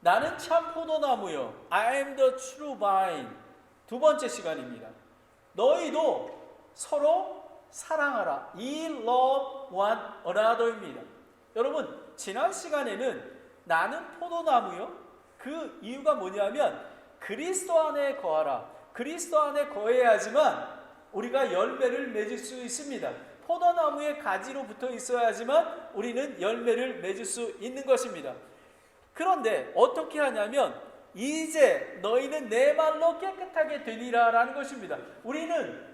나는 참 포도나무요. I am the true vine. 두 번째 시간입니다. 너희도 서로 사랑하라. Ye love one another입니다. 여러분, 지난 시간에는 나는 포도나무요. 그 이유가 뭐냐면 그리스도 안에 거하라. 그리스도 안에 거해야지만 우리가 열매를 맺을 수 있습니다. 포도나무의 가지로 붙어 있어야지만 우리는 열매를 맺을 수 있는 것입니다. 그런데 어떻게 하냐면 이제 너희는 내 말로 깨끗하게 되리라 라는 것입니다. 우리는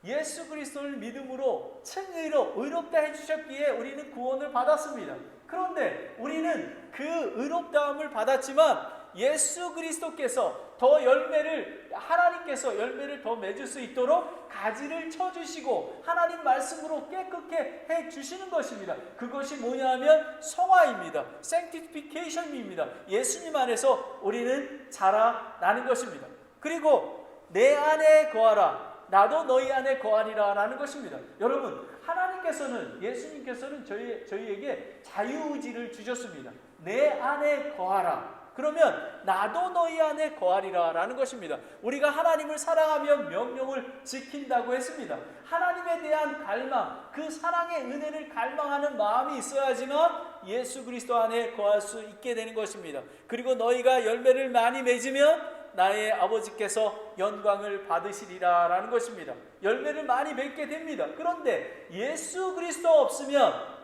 예수 그리스도를 믿음으로称의로 의롭다 해주셨기에 우리는 구원을 받았습니다. 그런데 우리는 그 의롭다함을 받았지만 예수 그리스도께서 더 열매를, 하나님께서 열매를 더 맺을 수 있도록 가지를 쳐주시고 하나님 말씀으로 깨끗게 해주시는 것입니다. 그것이 뭐냐면 성화입니다. sanctification입니다. 예수님 안에서 우리는 자라나는 것입니다. 그리고 내 안에 거하라. 나도 너희 안에 거하리라 라는 것입니다. 여러분, 하나님께서는, 예수님께서는 저희에게 자유의지를 주셨습니다. 내 안에 거하라. 그러면 나도 너희 안에 거하리라 라는 것입니다. 우리가 하나님을 사랑하면 명령을 지킨다고 했습니다. 하나님에 대한 갈망, 그 사랑의 은혜를 갈망하는 마음이 있어야지만 예수 그리스도 안에 거할 수 있게 되는 것입니다. 그리고 너희가 열매를 많이 맺으면 나의 아버지께서 영광을 받으시리라 라는 것입니다. 열매를 많이 맺게 됩니다. 그런데 예수 그리스도 없으면,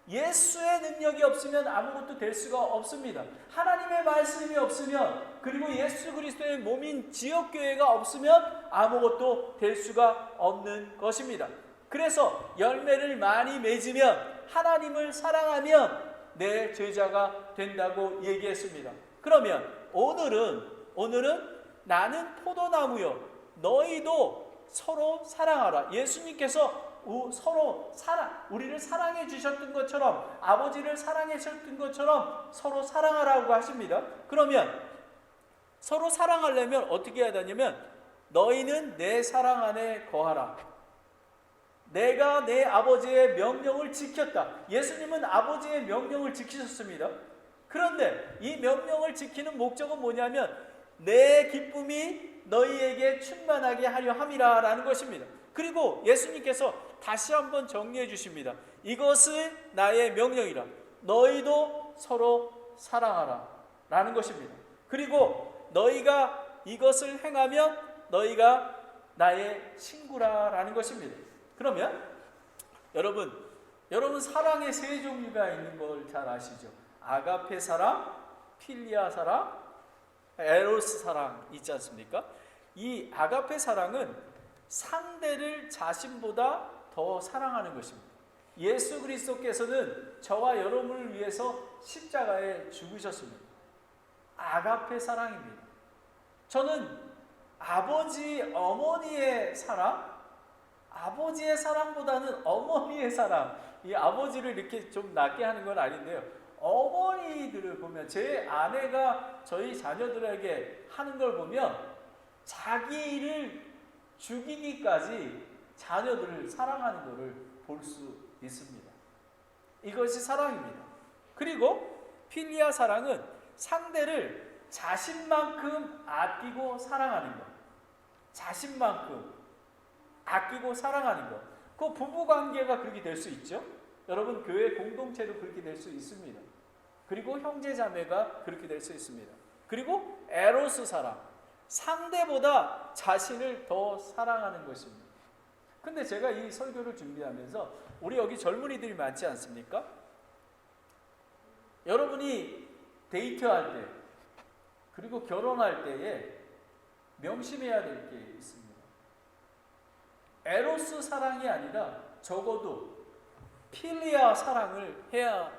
예수의 능력이 없으면 아무것도 될 수가 없습니다. 하나님의 말씀이 없으면, 그리고 예수 그리스도의 몸인 지역교회가 없으면 아무것도 될 수가 없는 것입니다. 그래서 열매를 많이 맺으면, 하나님을 사랑하면 내 제자가 된다고 얘기했습니다. 그러면 오늘은 나는 포도나무요. 너희도 서로 사랑하라. 예수님께서 우리를 사랑해 주셨던 것처럼, 아버지를 사랑해 주셨던 것처럼 서로 사랑하라고 하십니다. 그러면 서로 사랑하려면 어떻게 해야 되냐면 너희는 내 사랑 안에 거하라. 내가 내 아버지의 명령을 지켰다. 예수님은 아버지의 명령을 지키셨습니다. 그런데 이 명령을 지키는 목적은 뭐냐면 내 기쁨이 너희에게 충만하게 하려 함이라 라는 것입니다. 그리고 예수님께서 다시 한번 정리해 주십니다. 이것은 나의 명령이라. 너희도 서로 사랑하라 라는 것입니다. 그리고 너희가 이것을 행하면 너희가 나의 친구라 라는 것입니다. 그러면 여러분 사랑의 세 종류가 있는 걸 잘 아시죠? 아가페 사랑, 필리아 사랑, 에로스 사랑 있지 않습니까? 이 아가페 사랑은 상대를 자신보다 더 사랑하는 것입니다. 예수 그리스도께서는 저와 여러분을 위해서 십자가에 죽으셨습니다. 아가페 사랑입니다. 저는 어머니의 사랑, 아버지의 사랑보다는 어머니의 사랑, 이 아버지를 이렇게 좀 낮게 하는 건 아닌데요. 어머니들을 보면, 제 아내가 저희 자녀들에게 하는 걸 보면 자기를 죽이기까지 자녀들을 사랑하는 것을 볼 수 있습니다. 이것이 사랑입니다. 그리고 필리아 사랑은 상대를 자신만큼 아끼고 사랑하는 것. 자신만큼 아끼고 사랑하는 것. 그 부부관계가 그렇게 될 수 있죠. 여러분, 교회 공동체도 그렇게 될 수 있습니다. 그리고 형제자매가 그렇게 될 수 있습니다. 그리고 에로스 사랑, 상대보다 자신을 더 사랑하는 것입니다. 근데 제가 이 설교를 준비하면서 우리 여기 젊은이들이 많지 않습니까? 여러분이 데이트할 때, 그리고 결혼할 때에 명심해야 될 게 있습니다. 에로스 사랑이 아니라 적어도 필리아 사랑을 해야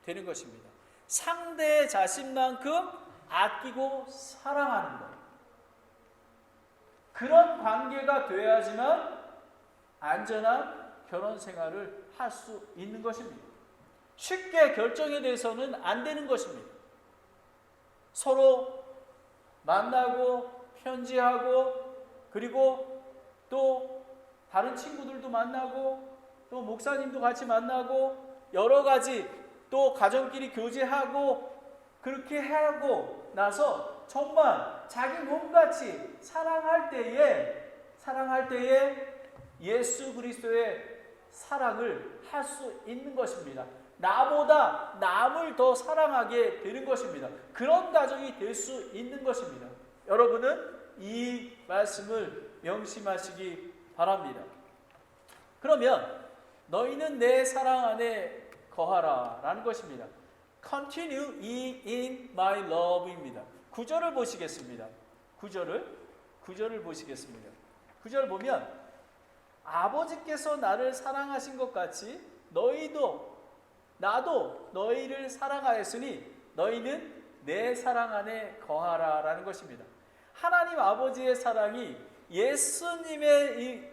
되는 것입니다. 상대 자신만큼 아끼고 사랑하는 것. 그런 관계가 돼야지만 안전한 결혼 생활을 할 수 있는 것입니다. 쉽게 결정에 대해서는 안 되는 것입니다. 서로 만나고 편지하고, 그리고 또 다른 친구들도 만나고, 또 목사님도 같이 만나고, 여러 가지 또 가정끼리 교제하고, 그렇게 하고 나서 정말 자기 몸같이 사랑할 때에 예수 그리스도의 사랑을 할 수 있는 것입니다. 나보다 남을 더 사랑하게 되는 것입니다. 그런 가정이 될 수 있는 것입니다. 여러분은 이 말씀을 명심하시기 바랍니다. 그러면 너희는 내 사랑 안에 거하라 라는 것입니다. Continue in my love입니다. 9절을 보시겠습니다. 9절을 보시겠습니다. 9절 보면 아버지께서 나를 사랑하신 것 같이 나도 너희를 사랑하였으니 너희는 내 사랑 안에 거하라 라는 것입니다. 하나님 아버지의 사랑이 예수님을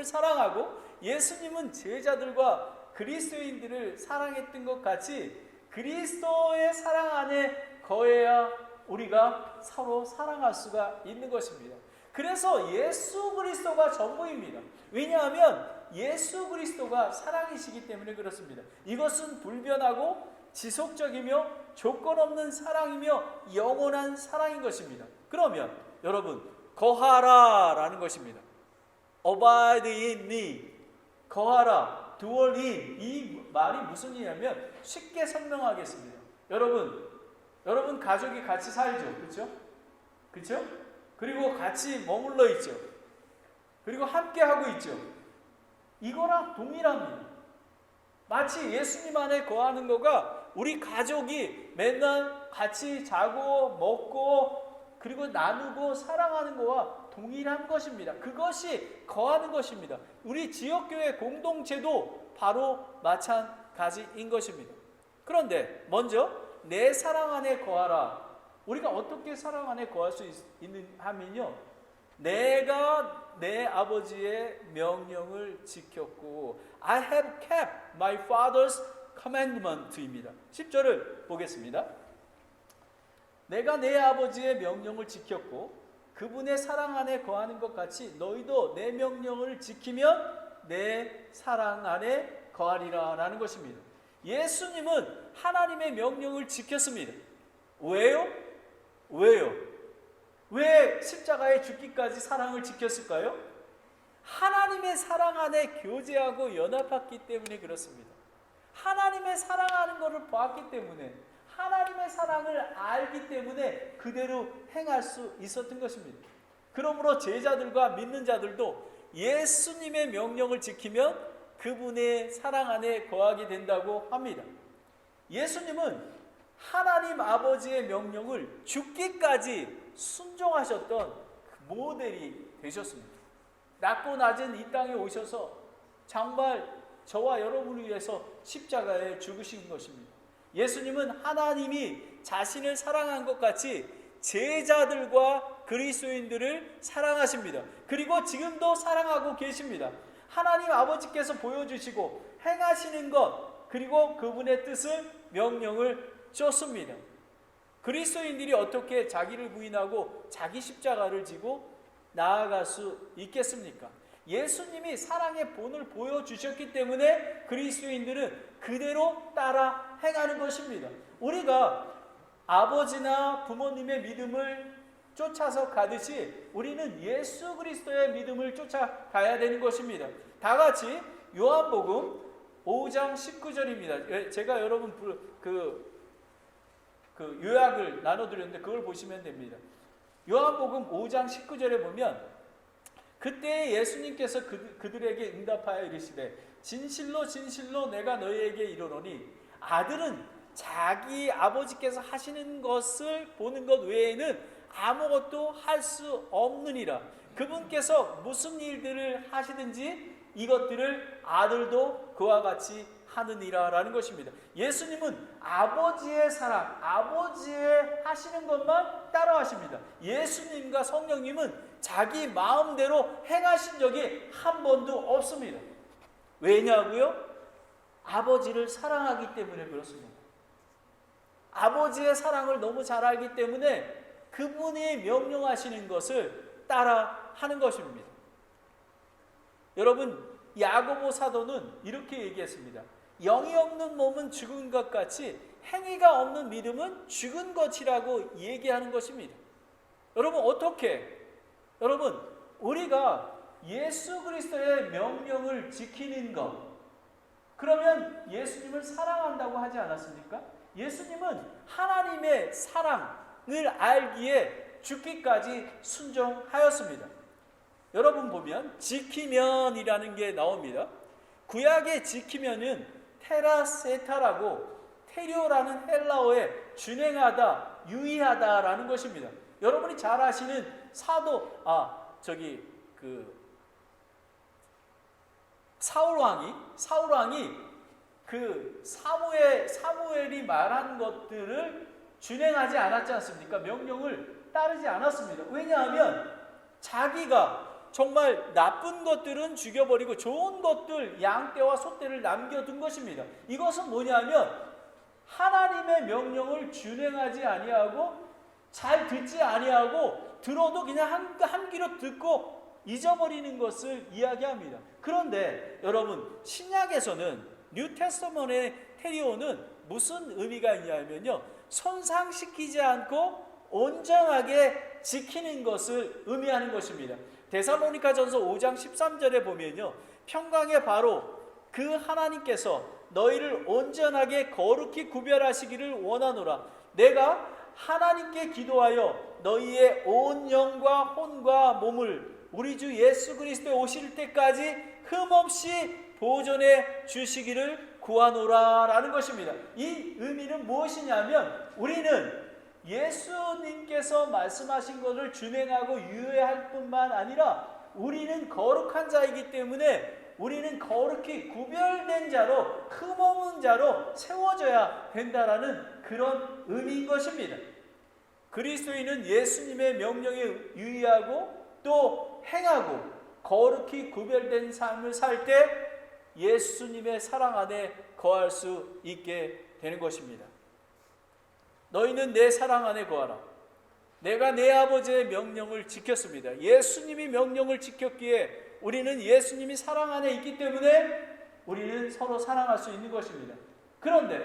사랑하고 예수님은 제자들과 그리스도인들을 사랑했던 것 같이 그리스도의 사랑 안에 거해야 우리가 서로 사랑할 수가 있는 것입니다. 그래서 예수 그리스도가 전부입니다. 왜냐하면 예수 그리스도가 사랑이시기 때문에 그렇습니다. 이것은 불변하고 지속적이며 조건 없는 사랑이며 영원한 사랑인 것입니다. 그러면 여러분 거하라 라는 것입니다. Abide in me, 거하라, dwell in, 이 말이 무슨 의미냐면 쉽게 설명하겠습니다. 여러분 가족이 같이 살죠, 그렇죠? 그리고 같이 머물러 있죠. 그리고 함께 하고 있죠. 이거랑 동일합니다. 마치 예수님 안에 거하는 거가 우리 가족이 맨날 같이 자고 먹고 그리고 나누고 사랑하는 거와 동일한 것입니다. 그것이 거하는 것입니다. 우리 지역교회 공동체도 바로 마찬가지인 것입니다. 그런데 먼저 내 사랑 안에 거하라. 우리가 어떻게 사랑 안에 거할 수 있는 하면요, 내가 내 아버지의 명령을 지켰고 I have kept my father's commandment입니다. 10절을 보겠습니다. 내가 내 아버지의 명령을 지켰고 그분의 사랑 안에 거하는 것 같이 너희도 내 명령을 지키면 내 사랑 안에 거하리라 라는 것입니다. 예수님은 하나님의 명령을 지켰습니다. 왜요? 왜 십자가에 죽기까지 사랑을 지켰을까요? 하나님의 사랑 안에 교제하고 연합했기 때문에 그렇습니다. 하나님의 사랑하는 것을 보았기 때문에, 하나님의 사랑을 알기 때문에 그대로 행할 수 있었던 것입니다. 그러므로 제자들과 믿는 자들도 예수님의 명령을 지키면 그분의 사랑 안에 거하게 된다고 합니다. 예수님은 하나님 아버지의 명령을 죽기까지 순종하셨던 모델이 되셨습니다. 낮고 낮은 이 땅에 오셔서 정말 저와 여러분을 위해서 십자가에 죽으신 것입니다. 예수님은 하나님이 자신을 사랑한 것 같이 제자들과 그리스도인들을 사랑하십니다. 그리고 지금도 사랑하고 계십니다. 하나님 아버지께서 보여주시고 행하시는 것, 그리고 그분의 뜻을 명령을 줬습니다. 그리스도인들이 어떻게 자기를 부인하고 자기 십자가를 지고 나아갈 수 있겠습니까? 예수님이 사랑의 본을 보여주셨기 때문에 그리스도인들은 그대로 따라 행하는 것입니다. 우리가 아버지나 부모님의 믿음을 쫓아서 가듯이 우리는 예수 그리스도의 믿음을 쫓아가야 되는 것입니다. 다 같이 요한복음 5장 19절입니다. 제가 여러분 그 요약을 나눠드렸는데 그걸 보시면 됩니다. 요한복음 5장 19절에 보면 그때 예수님께서 그들에게 응답하여 이르시되 진실로 진실로 내가 너희에게 이르노니 아들은 자기 아버지께서 하시는 것을 보는 것 외에는 아무것도 할 수 없느니라. 그분께서 무슨 일들을 하시든지 이것들을 아들도 그와 같이 하느니라 라는 것입니다. 예수님은 아버지의 사랑, 아버지의 하시는 것만 따라 하십니다. 예수님과 성령님은 자기 마음대로 행하신 적이 한 번도 없습니다. 왜냐고요? 아버지를 사랑하기 때문에 그렇습니다. 아버지의 사랑을 너무 잘 알기 때문에 그분이 명령하시는 것을 따라 하는 것입니다. 여러분, 야고보 사도는 이렇게 얘기했습니다. 영이 없는 몸은 죽은 것 같이 행위가 없는 믿음은 죽은 것이라고 얘기하는 것입니다. 여러분 어떻게? 여러분 우리가 예수 그리스도의 명령을 지키는 것, 그러면 예수님을 사랑한다고 하지 않았습니까? 예수님은 하나님의 사랑을 알기에 죽기까지 순종하였습니다. 여러분 보면 지키면이라는 게 나옵니다. 구약의 지키면은 테라세타라고 테리오라는 헬라어에 준행하다, 유의하다라는 것입니다. 여러분이 잘 아시는 사울 왕이 그 사무엘이 말한 것들을 준행하지 않았지 않습니까? 명령을 따르지 않았습니다. 왜냐하면 자기가 정말 나쁜 것들은 죽여버리고 좋은 것들, 양떼와 소떼를 남겨둔 것입니다. 이것은 뭐냐면 하나님의 명령을 준행하지 아니하고 잘 듣지 아니하고 들어도 그냥 한 귀로 듣고 잊어버리는 것을 이야기합니다. 그런데 여러분 신약에서는 뉴테스터먼의 테리오는 무슨 의미가 있냐면요, 손상시키지 않고 온전하게 지키는 것을 의미하는 것입니다. 데살로니가전서 5장 13절에 보면요, 평강의 바로 그 하나님께서 너희를 온전하게 거룩히 구별하시기를 원하노라. 내가 하나님께 기도하여 너희의 온 영과 혼과 몸을 우리 주 예수 그리스도에 오실 때까지 흠없이 보존해 주시기를 구하노라 라는 것입니다. 이 의미는 무엇이냐면 우리는 예수님께서 말씀하신 것을 준행하고 유효할 뿐만 아니라 우리는 거룩한 자이기 때문에 우리는 거룩히 구별된 자로, 흠없는 자로 세워져야 된다라는 그런 의미인 것입니다. 그리스도인은 예수님의 명령에 유의하고 또 행하고 거룩히 구별된 삶을 살 때 예수님의 사랑 안에 거할 수 있게 되는 것입니다. 너희는 내 사랑 안에 거하라. 내가 내 아버지의 명령을 지켰습니다. 예수님이 명령을 지켰기에 우리는 예수님이 사랑 안에 있기 때문에 우리는 서로 사랑할 수 있는 것입니다. 그런데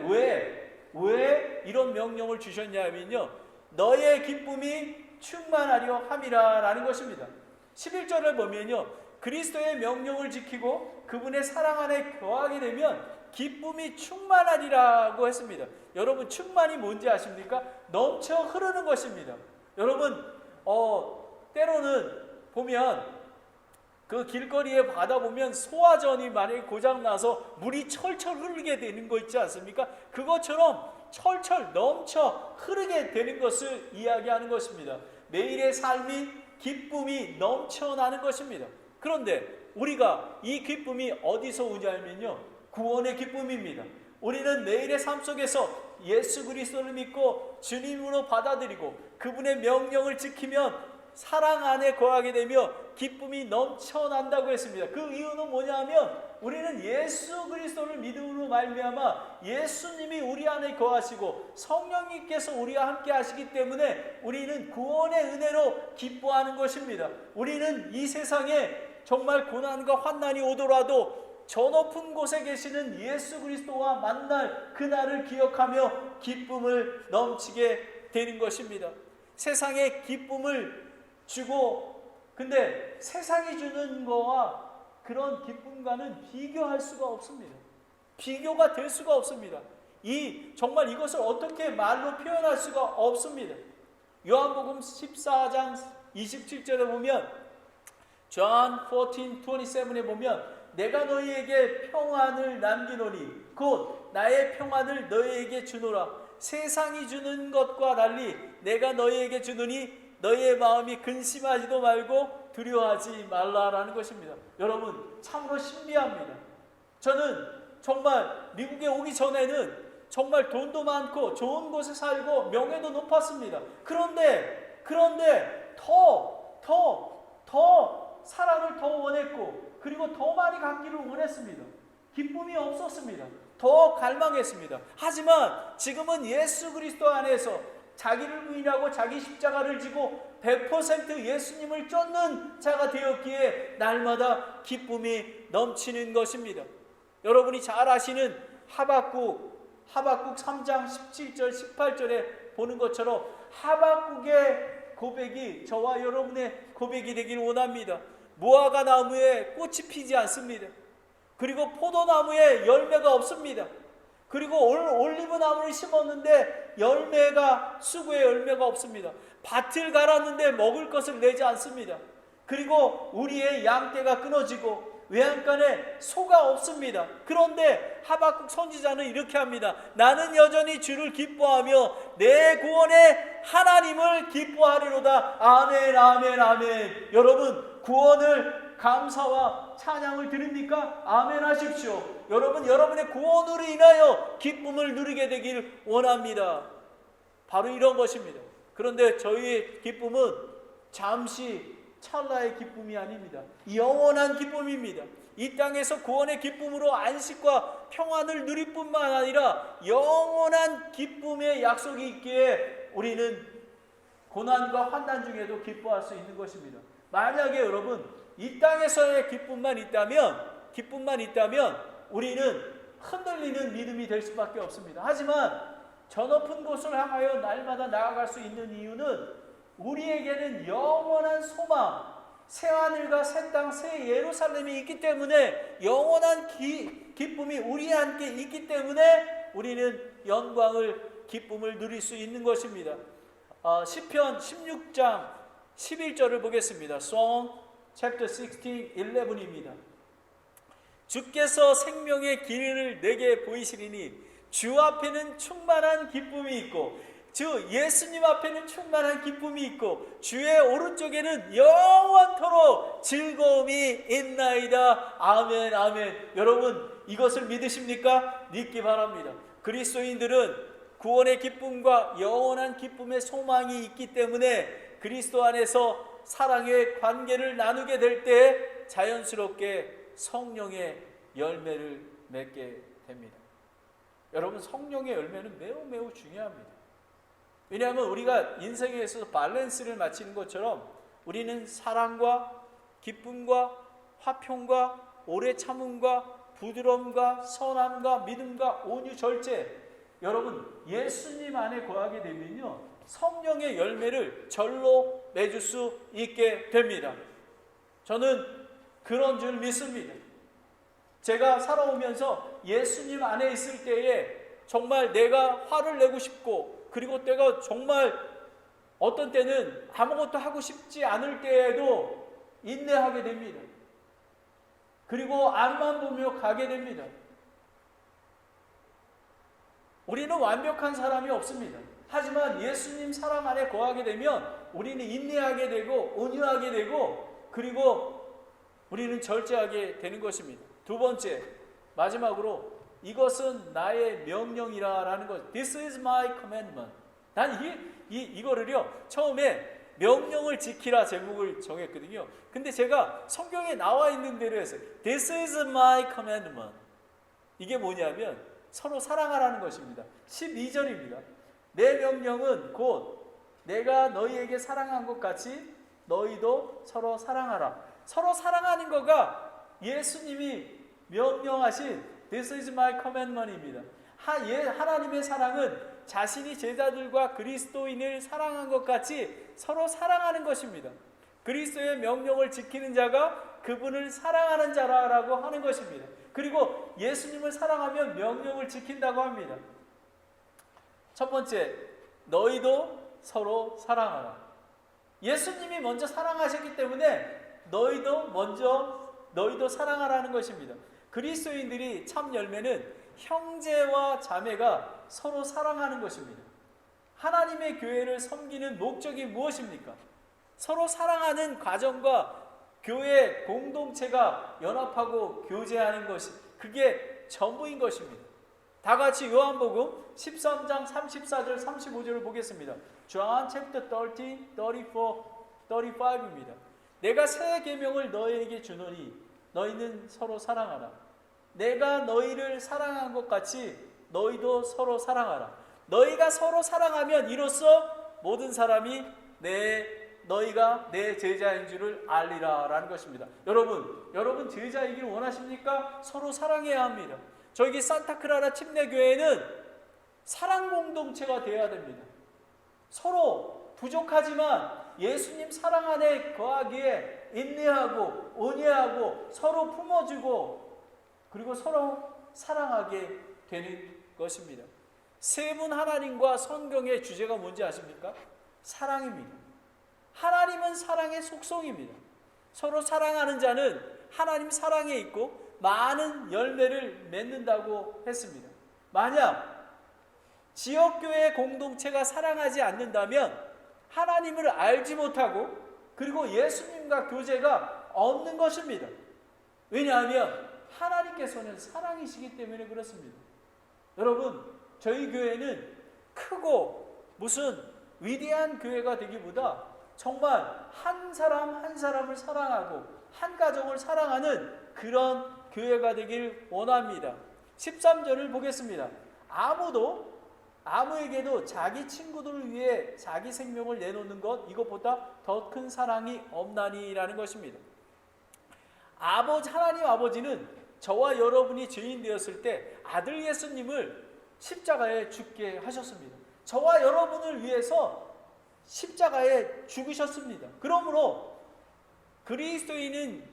왜 이런 명령을 주셨냐면요, 너의 기쁨이 충만하려 함이라 라는 것입니다. 11절을 보면요, 그리스도의 명령을 지키고 그분의 사랑 안에 거하게 되면 기쁨이 충만하리라고 했습니다. 여러분 충만이 뭔지 아십니까? 넘쳐 흐르는 것입니다. 여러분 때로는 보면 그 길거리에 바다 보면 소화전이 만약에 고장나서 물이 철철 흐르게 되는 거 있지 않습니까? 그것처럼 철철 넘쳐 흐르게 되는 것을 이야기하는 것입니다. 매일의 삶이 기쁨이 넘쳐나는 것입니다. 그런데 우리가 이 기쁨이 어디서 오냐면요, 구원의 기쁨입니다. 우리는 매일의 삶 속에서 예수 그리스도를 믿고 주님으로 받아들이고 그분의 명령을 지키면 사랑 안에 거하게 되며 기쁨이 넘쳐난다고 했습니다. 그 이유는 뭐냐면 우리는 예수 그리스도를 믿음으로 말미암아 예수님이 우리 안에 거하시고 성령님께서 우리와 함께 하시기 때문에 우리는 구원의 은혜로 기뻐하는 것입니다. 우리는 이 세상에 정말 고난과 환난이 오더라도 저 높은 곳에 계시는 예수 그리스도와 만날 그날을 기억하며 기쁨을 넘치게 되는 것입니다. 세상에 기쁨을 주고, 근데 세상이 주는 거와 그런 기쁨과는 비교할 수가 없습니다. 비교가 될 수가 없습니다. 정말 이것을 어떻게 말로 표현할 수가 없습니다. 요한복음 14장 27절에 보면, John 14:27에 보면 내가 너희에게 평안을 남기노니 곧 나의 평안을 너희에게 주노라. 세상이 주는 것과 달리 내가 너희에게 주노니 너희의 마음이 근심하지도 말고 두려워하지 말라라는 것입니다. 여러분 참으로 신비합니다. 저는 정말 미국에 오기 전에는 정말 돈도 많고 좋은 곳에 살고 명예도 높았습니다. 그런데 더 사랑을 더 원했고 그리고 더 많이 갖기를 원했습니다. 기쁨이 없었습니다. 더 갈망했습니다. 하지만 지금은 예수 그리스도 안에서 자기를 부인하고 자기 십자가를 지고 100% 예수님을 쫓는 자가 되었기에 날마다 기쁨이 넘치는 것입니다. 여러분이 잘 아시는 하박국 하박국 3장 17절 18절에 보는 것처럼 하박국의 고백이 저와 여러분의 고백이 되길 원합니다. 무화과 나무에 꽃이 피지 않습니다. 그리고 포도나무에 열매가 없습니다. 그리고 올리브 나무를 심었는데 수구에 열매가 없습니다. 밭을 갈았는데 먹을 것을 내지 않습니다. 그리고 우리의 양떼가 끊어지고 외양간에 소가 없습니다. 그런데 하박국 선지자는 이렇게 합니다. 나는 여전히 주를 기뻐하며 내 구원의 하나님을 기뻐하리로다. 아멘 아멘 아멘. 여러분 구원을 감사와 찬양을 드립니까? 아멘 하십시오. 여러분 여러분의 구원으로 인하여 기쁨을 누리게 되길 원합니다. 바로 이런 것입니다. 그런데 저희의 기쁨은 잠시 찰나의 기쁨이 아닙니다. 영원한 기쁨입니다. 이 땅에서 구원의 기쁨으로 안식과 평안을 누릴 뿐만 아니라 영원한 기쁨의 약속이 있기에 우리는 고난과 환난 중에도 기뻐할 수 있는 것입니다. 만약에 여러분 이 땅에서의 기쁨만 있다면 우리는 흔들리는 믿음이 될 수밖에 없습니다. 하지만 저 높은 곳을 향하여 날마다 나아갈 수 있는 이유는 우리에게는 영원한 소망, 새하늘과 새 땅, 새 예루살렘이 있기 때문에 영원한 기쁨이 우리와 함께 있기 때문에 우리는 영광을 기쁨을 누릴 수 있는 것입니다. 시편 16장 11절을 보겠습니다. Psalm chapter 16, 11입니다. 주께서 생명의 길을 내게 보이시리니 주 앞에는 충만한 기쁨이 있고 주 예수님 앞에는 충만한 기쁨이 있고 주의 오른쪽에는 영원토록 즐거움이 있나이다. 아멘 아멘. 여러분 이것을 믿으십니까? 믿기 바랍니다. 그리스도인들은 구원의 기쁨과 영원한 기쁨의 소망이 있기 때문에 그리스도 안에서 사랑의 관계를 나누게 될 때 자연스럽게 성령의 열매를 맺게 됩니다. 여러분 성령의 열매는 매우 매우 중요합니다. 왜냐하면 우리가 인생에 있어서 밸런스를 맞추는 것처럼 우리는 사랑과 기쁨과 화평과 오래 참음과 부드러움과 선함과 믿음과 온유 절제, 여러분 예수님 안에 거하게 되면요 성령의 열매를 절로 맺을 수 있게 됩니다. 저는 그런 줄 믿습니다. 제가 살아오면서 예수님 안에 있을 때에 정말 내가 화를 내고 싶고 그리고 때가 정말 어떤 때는 아무것도 하고 싶지 않을 때에도 인내하게 됩니다. 그리고 앞만 보며 가게 됩니다. 우리는 완벽한 사람이 없습니다. 하지만 예수님 사랑 안에 거하게 되면 우리는 인내하게 되고 온유하게 되고 그리고 우리는 절제하게 되는 것입니다. 두 번째, 마지막으로 이것은 나의 명령이라는 것. This is my commandment. 난 이거를요 처음에 명령을 지키라 제목을 정했거든요. 근데 제가 성경에 나와 있는 대로 해서 This is my commandment. 이게 뭐냐면 서로 사랑하라는 것입니다. 12절입니다. 내 명령은 곧 내가 너희에게 사랑한 것 같이 너희도 서로 사랑하라. 서로 사랑하는 거가 예수님이 명령하신 This is my commandment입니다. 하나님의 사랑은 자신이 제자들과 그리스도인을 사랑한 것 같이 서로 사랑하는 것입니다. 그리스도의 명령을 지키는 자가 그분을 사랑하는 자라고 하는 것입니다. 그리고 예수님을 사랑하면 명령을 지킨다고 합니다. 첫 번째, 너희도 서로 사랑하라. 예수님이 먼저 사랑하셨기 때문에 너희도 사랑하라는 것입니다. 그리스도인들이 참 열매는 형제와 자매가 서로 사랑하는 것입니다. 하나님의 교회를 섬기는 목적이 무엇입니까? 서로 사랑하는 과정과 교회 공동체가 연합하고 교제하는 것이 그게 전부인 것입니다. 다 같이 요한복음 13장 34절 35절을 보겠습니다. John chapter 13, 34, 35입니다. 내가 새 계명을 너희에게 주노니 너희는 서로 사랑하라. 내가 너희를 사랑한 것 같이 너희도 서로 사랑하라. 너희가 서로 사랑하면 이로써 모든 사람이 너희가 내 제자인 줄을 알리라 라는 것입니다. 여러분 제자이기를 원하십니까? 서로 사랑해야 합니다. 저기 산타크라라 침례교회는 사랑 공동체가 되어야 됩니다. 서로 부족하지만 예수님 사랑 안에 거하기에 인내하고 온유하고 서로 품어주고 그리고 서로 사랑하게 되는 것입니다. 세 분 하나님과 성경의 주제가 뭔지 아십니까? 사랑입니다. 하나님은 사랑의 속성입니다. 서로 사랑하는 자는 하나님 사랑에 있고 많은 열매를 맺는다고 했습니다. 만약 지역교회 공동체가 사랑하지 않는다면 하나님을 알지 못하고 그리고 예수님과 교제가 없는 것입니다. 왜냐하면 하나님께서는 사랑이시기 때문에 그렇습니다. 여러분, 저희 교회는 크고 무슨 위대한 교회가 되기보다 정말 한 사람 한 사람을 사랑하고 한 가정을 사랑하는 그런 교회가 되길 원합니다. 13절을 보겠습니다. 아무에게도 자기 친구들을 위해 자기 생명을 내놓는 것 이것보다 더 큰 사랑이 없나니라는 것입니다. 하나님 아버지는 저와 여러분이 죄인 되었을 때 아들 예수님을 십자가에 죽게 하셨습니다. 저와 여러분을 위해서 십자가에 죽으셨습니다. 그러므로 그리스도인은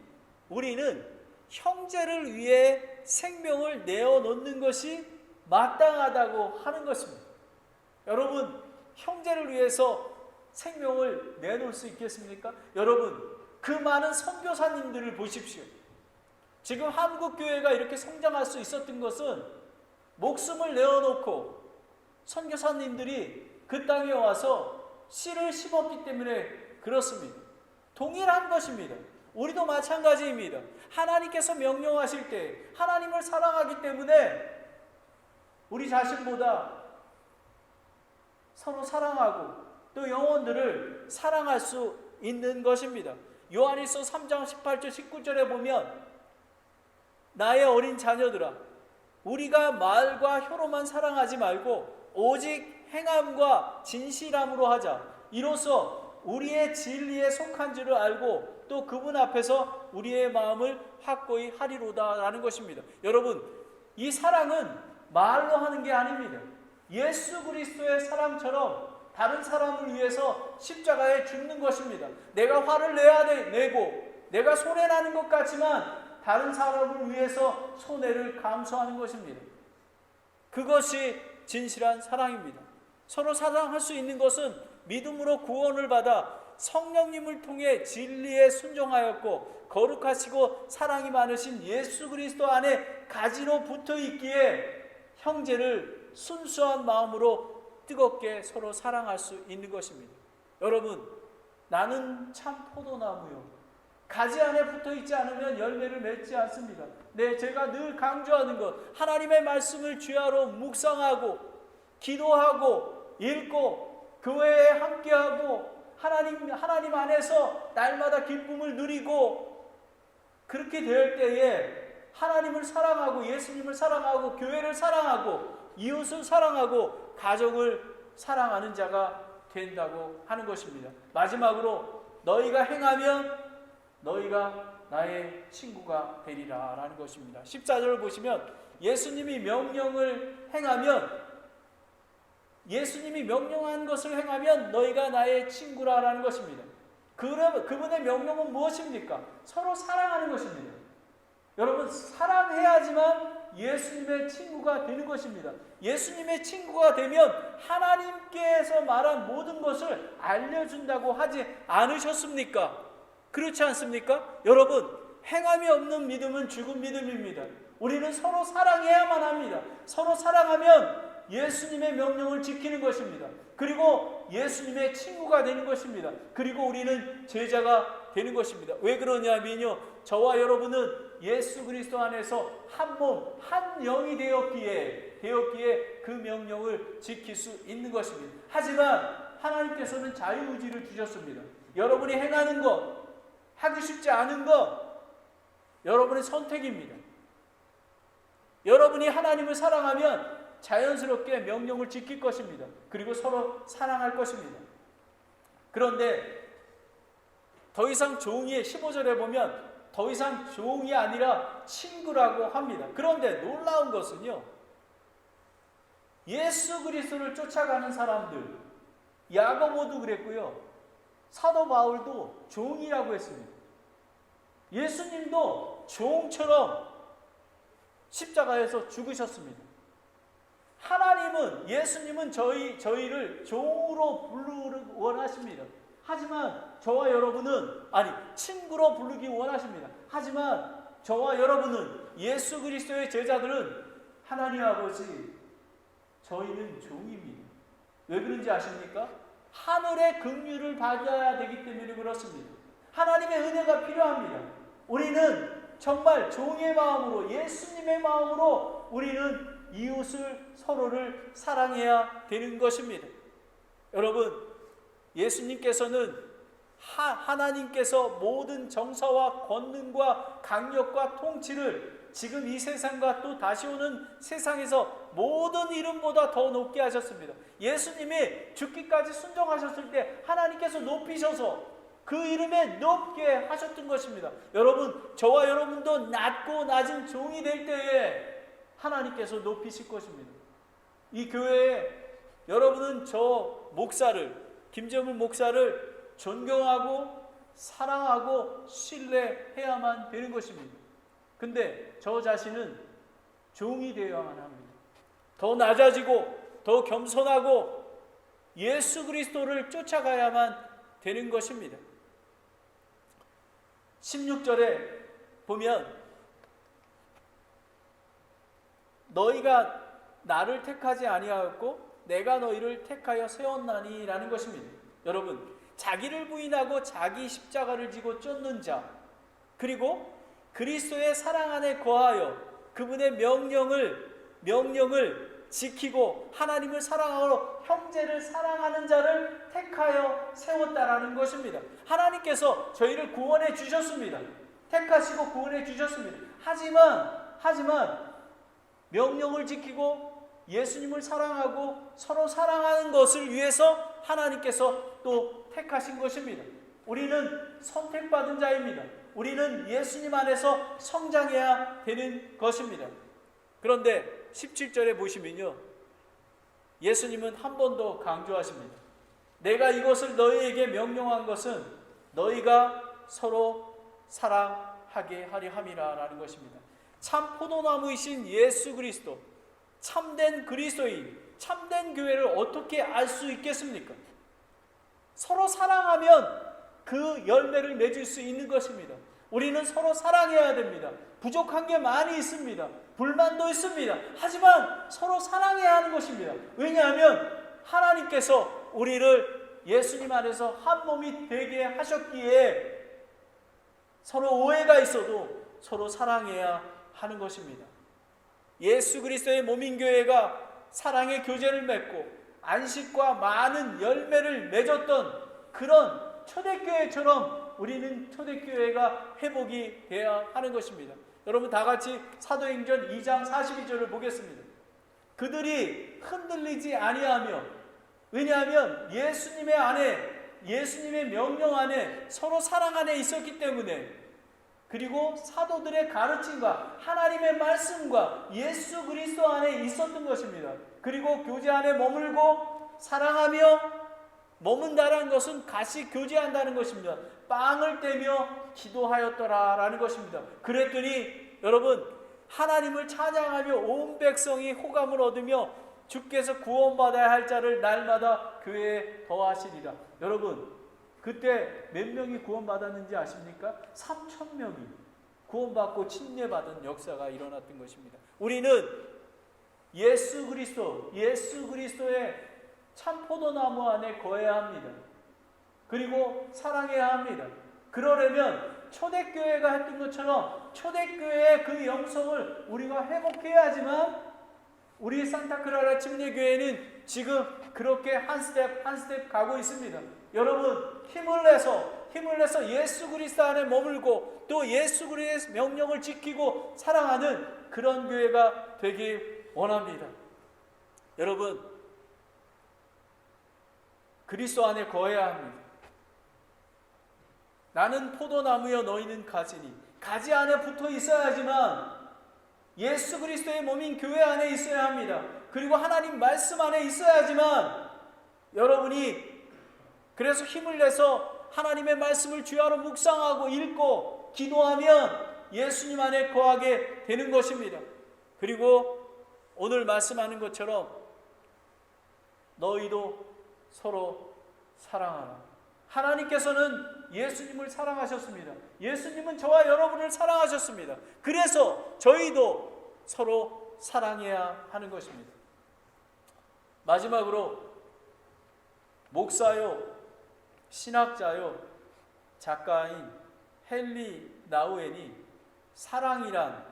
우리는 형제를 위해 생명을 내어놓는 것이 마땅하다고 하는 것입니다. 여러분, 형제를 위해서 생명을 내놓을 수 있겠습니까? 여러분, 그 많은 선교사님들을 보십시오. 지금 한국교회가 이렇게 성장할 수 있었던 것은 목숨을 내어놓고 선교사님들이 그 땅에 와서 씨를 심었기 때문에 그렇습니다. 동일한 것입니다. 우리도 마찬가지입니다. 하나님께서 명령하실 때 하나님을 사랑하기 때문에 우리 자신보다 서로 사랑하고 또 영혼들을 사랑할 수 있는 것입니다. 요한일서 3장 18절 19절에 보면 나의 어린 자녀들아 우리가 말과 혀로만 사랑하지 말고 오직 행함과 진실함으로 하자. 이로써 우리의 진리에 속한 줄을 알고 또 그분 앞에서 우리의 마음을 확고히 하리로다 라는 것입니다. 여러분, 이 사랑은 말로 하는 게 아닙니다. 예수 그리스도의 사랑처럼 다른 사람을 위해서 십자가에 죽는 것입니다. 내가 화를 내고 내가 손해나는 것 같지만 다른 사람을 위해서 손해를 감수하는 것입니다. 그것이 진실한 사랑입니다. 서로 사랑할 수 있는 것은 믿음으로 구원을 받아 성령님을 통해 진리에 순종하였고 거룩하시고 사랑이 많으신 예수 그리스도 안에 가지로 붙어 있기에 형제를 순수한 마음으로 뜨겁게 서로 사랑할 수 있는 것입니다. 여러분, 나는 참 포도나무요 가지 안에 붙어 있지 않으면 열매를 맺지 않습니다. 네, 제가 늘 강조하는 것, 하나님의 말씀을 주야로 묵상하고 기도하고 읽고 교회에 함께하고 하나님 안에서 날마다 기쁨을 누리고 그렇게 될 때에 하나님을 사랑하고 예수님을 사랑하고 교회를 사랑하고 이웃을 사랑하고 가족을 사랑하는 자가 된다고 하는 것입니다. 마지막으로 너희가 행하면 너희가 나의 친구가 되리라 라는 것입니다. 14절을 보시면 예수님이 명령을 행하면 예수님이 명령한 것을 행하면 너희가 나의 친구라 라는 것입니다. 그분의 명령은 무엇입니까? 서로 사랑하는 것입니다. 여러분, 사랑해야지만 예수님의 친구가 되는 것입니다. 예수님의 친구가 되면 하나님께서 말한 모든 것을 알려준다고 하지 않으셨습니까? 그렇지 않습니까? 여러분, 행함이 없는 믿음은 죽은 믿음입니다. 우리는 서로 사랑해야만 합니다. 서로 사랑하면 예수님의 명령을 지키는 것입니다. 그리고 예수님의 친구가 되는 것입니다. 그리고 우리는 제자가 되는 것입니다. 왜 그러냐면요, 저와 여러분은 예수 그리스도 안에서 한 몸, 한 영이 되었기에 그 명령을 지킬 수 있는 것입니다. 하지만 하나님께서는 자유의지를 주셨습니다. 여러분이 행하는 것, 하기 쉽지 않은 것, 여러분의 선택입니다. 여러분이 하나님을 사랑하면 자연스럽게 명령을 지킬 것입니다. 그리고 서로 사랑할 것입니다. 그런데 더 이상 종이 15절에 보면 더 이상 종이 아니라 친구라고 합니다. 그런데 놀라운 것은요, 예수 그리스도를 쫓아가는 사람들, 야고보도 그랬고요. 사도 바울도 종이라고 했습니다. 예수님도 종처럼 십자가에서 죽으셨습니다. 하나님은, 예수님은 저희를 종으로 부르기 원하십니다. 하지만 저와 여러분은, 친구로 부르기 원하십니다. 하지만 저와 여러분은, 예수 그리스도의 제자들은, 하나님 아버지, 저희는 종입니다. 왜 그런지 아십니까? 하늘의 긍휼을 받아야 되기 때문에 그렇습니다. 하나님의 은혜가 필요합니다. 우리는 정말 종의 마음으로, 예수님의 마음으로 우리는 이웃을, 서로를 사랑해야 되는 것입니다. 여러분, 예수님께서는 하나님께서 모든 정사와 권능과 강력과 통치를 지금 이 세상과 또 다시 오는 세상에서 모든 이름보다 더 높게 하셨습니다. 예수님이 죽기까지 순종하셨을 때 하나님께서 높이셔서 그 이름에 높게 하셨던 것입니다. 여러분, 저와 여러분도 낮고 낮은 종이 될 때에 하나님께서 높이실 것입니다. 이 교회에 여러분은 저 목사를, 김재문 목사를 존경하고 사랑하고 신뢰해야만 되는 것입니다. 근데 저 자신은 종이 되어야만 합니다. 더 낮아지고 더 겸손하고 예수 그리스도를 쫓아가야만 되는 것입니다. 16절에 보면 너희가 나를 택하지 아니하였고 내가 너희를 택하여 세웠나니 라는 것입니다. 여러분, 자기를 부인하고 자기 십자가를 지고 쫓는 자, 그리고 그리스도의 사랑 안에 거하여 그분의 명령을 지키고 하나님을 사랑하고 형제를 사랑하는 자를 택하여 세웠다라는 것입니다. 하나님께서 저희를 구원해 주셨습니다. 택하시고 구원해 주셨습니다. 하지만 명령을 지키고 예수님을 사랑하고 서로 사랑하는 것을 위해서 하나님께서 또 택하신 것입니다. 우리는 선택받은 자입니다. 우리는 예수님 안에서 성장해야 되는 것입니다. 그런데 17절에 보시면요, 예수님은 한 번 더 강조하십니다. 내가 이것을 너희에게 명령한 것은 너희가 서로 사랑하게 하려 함이라 라는 것입니다. 참 포도나무이신 예수 그리스도, 참된 그리스도인, 참된 교회를 어떻게 알 수 있겠습니까? 서로 사랑하면 그 열매를 맺을 수 있는 것입니다. 우리는 서로 사랑해야 됩니다. 부족한 게 많이 있습니다. 불만도 있습니다. 하지만 서로 사랑해야 하는 것입니다. 왜냐하면 하나님께서 우리를 예수님 안에서 한 몸이 되게 하셨기에 서로 오해가 있어도 서로 사랑해야 하는 것입니다. 예수 그리스도의 몸인 교회가 사랑의 교제를 맺고 안식과 많은 열매를 맺었던 그런 초대교회처럼 우리는 초대교회가 회복이 되어야 하는 것입니다. 여러분, 다 같이 사도행전 2장 42절을 보겠습니다. 그들이 흔들리지 아니하며, 왜냐하면 예수님의 안에, 예수님의 명령 안에 서로 사랑 안에 있었기 때문에, 그리고 사도들의 가르침과 하나님의 말씀과 예수 그리스도 안에 있었던 것입니다. 그리고 교제 안에 머물고 사랑하며, 머문다라는 것은 같이 교제한다는 것입니다. 빵을 떼며 기도하였더라라는 것입니다. 그랬더니 여러분, 하나님을 찬양하며 온 백성이 호감을 얻으며 주께서 구원받아야 할 자를 날마다 교회에 더하시리라. 여러분, 그때 몇 명이 구원받았는지 아십니까? 3,000명이 구원받고 침례받은 역사가 일어났던 것입니다. 우리는 예수 그리스도의 참 포도나무 안에 거해야 합니다. 그리고 사랑해야 합니다. 그러려면 초대교회가 했던 것처럼 초대교회의 그 영성을 우리가 회복해야지만, 우리 산타크라라 침례교회는 지금 그렇게 한 스텝 가고 있습니다. 여러분, 힘을 내서 예수 그리스도 안에 머물고 또 예수 그리스도의 명령을 지키고 사랑하는 그런 교회가 되길 원합니다. 여러분, 그리스도 안에 거해야 합니다. 나는 포도나무여 너희는 가지니, 가지 안에 붙어 있어야지만 예수 그리스도의 몸인 교회 안에 있어야 합니다. 그리고 하나님 말씀 안에 있어야지만 여러분이 그래서 힘을 내서 하나님의 말씀을 주야로 묵상하고 읽고 기도하면 예수님 안에 거하게 되는 것입니다. 그리고 오늘 말씀하는 것처럼 너희도 서로 사랑하라. 하나님께서는 예수님을 사랑하셨습니다. 예수님은 저와 여러분을 사랑하셨습니다. 그래서 저희도 서로 사랑해야 하는 것입니다. 마지막으로 목사요, 신학자요, 작가인 헨리 나우엔이 사랑이란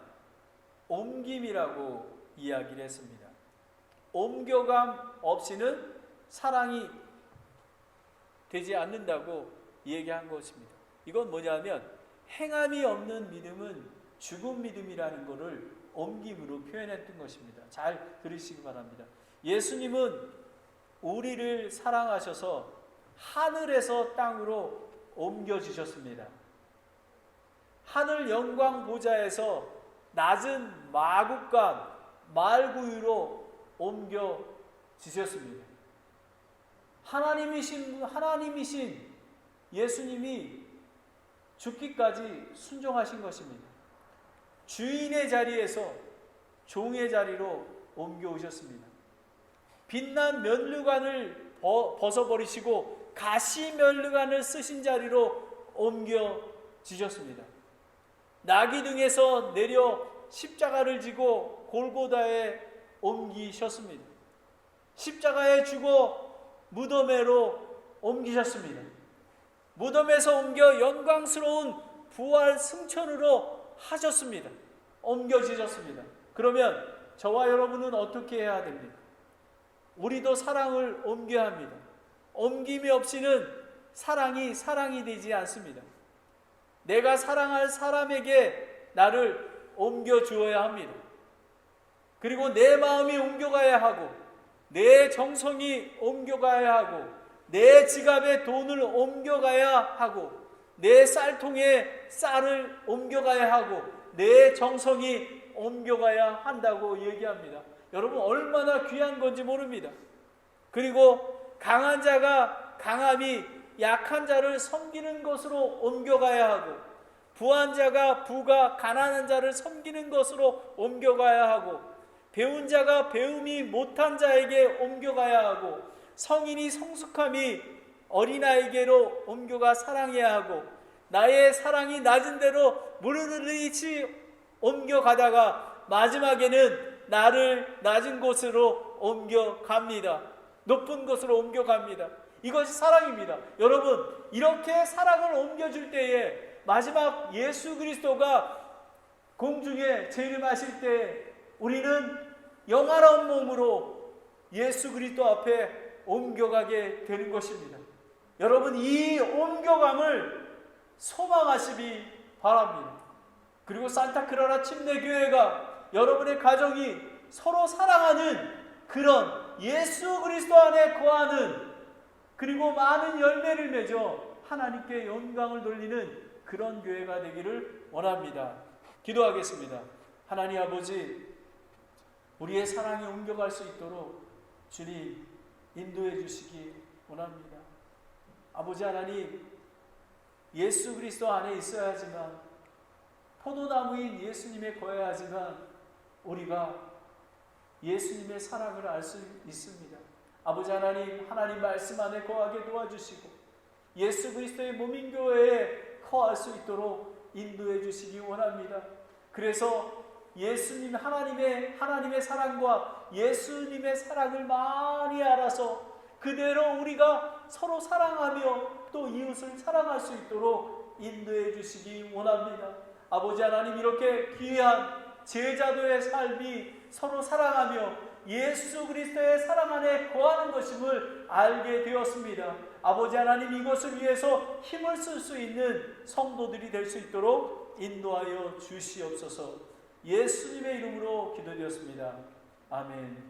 옮김이라고 이야기를 했습니다. 옮겨감 없이는 사랑이 되지 않는다고 얘기한 것입니다. 이건 뭐냐면 행함이 없는 믿음은 죽은 믿음이라는 것을 옮김으로 표현했던 것입니다. 잘 들으시기 바랍니다. 예수님은 우리를 사랑하셔서 하늘에서 땅으로 옮겨주셨습니다. 하늘 영광 보좌에서 낮은 마국간 말구유로 옮겨주셨습니다. 하나님이신 예수님이 죽기까지 순종하신 것입니다. 주인의 자리에서 종의 자리로 옮겨오셨습니다. 빛난 면류관을 벗어버리시고 가시 면류관을 쓰신 자리로 옮겨지셨습니다. 나귀 등에서 내려 십자가를 지고 골고다에 옮기셨습니다. 십자가에 죽어 무덤으로 옮기셨습니다. 무덤에서 옮겨 영광스러운 부활 승천으로 하셨습니다. 옮겨지셨습니다. 그러면 저와 여러분은 어떻게 해야 됩니까? 우리도 사랑을 옮겨야 합니다. 옮김이 없이는 사랑이 되지 않습니다. 내가 사랑할 사람에게 나를 옮겨주어야 합니다. 그리고 내 마음이 옮겨가야 하고 내 정성이 옮겨가야 하고 내 지갑에 돈을 옮겨가야 하고 내 쌀통에 쌀을 옮겨가야 하고 내 정성이 옮겨가야 한다고 얘기합니다. 여러분 얼마나 귀한 건지 모릅니다. 그리고 강한 자가 강함이 약한 자를 섬기는 것으로 옮겨가야 하고 부한 자가 부가 가난한 자를 섬기는 것으로 옮겨가야 하고 배운 자가 배움이 못한 자에게 옮겨가야 하고 성인이 성숙함이 어린아이에게로 옮겨가 사랑해야 하고 나의 사랑이 낮은 대로 무르르듯이 옮겨가다가 마지막에는 나를 낮은 곳으로 옮겨갑니다. 높은 곳으로 옮겨갑니다. 이것이 사랑입니다. 여러분 이렇게 사랑을 옮겨줄 때에 마지막 예수 그리스도가 공중에 재림하실 때 우리는 영화로운 몸으로 예수 그리스도 앞에 옮겨가게 되는 것입니다. 여러분 이 옮겨감을 소망하시기 바랍니다. 그리고 산타크라라 침례교회가 여러분의 가정이 서로 사랑하는 그런 예수 그리스도 안에 거하는 그리고 많은 열매를 맺어 하나님께 영광을 돌리는 그런 교회가 되기를 원합니다. 기도하겠습니다. 하나님 아버지 우리의 사랑이 옮겨갈 수 있도록 주님 인도해 주시기 원합니다. 아버지 하나님 예수 그리스도 안에 있어야지만 포도나무인 예수님에 거해야지만 우리가 예수님의 사랑을 알 수 있습니다. 아버지 하나님 말씀 안에 거하게 도와주시고 예수 그리스도의 몸인 교회에 거할 수 있도록 인도해 주시기 원합니다. 그래서 예수님 하나님의 사랑과 예수님의 사랑을 많이 알아서 그대로 우리가 서로 사랑하며 또 이웃을 사랑할 수 있도록 인도해 주시기 원합니다. 아버지 하나님 이렇게 귀한 제자도의 삶이 서로 사랑하며 예수 그리스도의 사랑 안에 거하는 것임을 알게 되었습니다. 아버지 하나님 이것을 위해서 힘을 쓸 수 있는 성도들이 될 수 있도록 인도하여 주시옵소서. 예수님의 이름으로 기도드렸습니다. 아멘.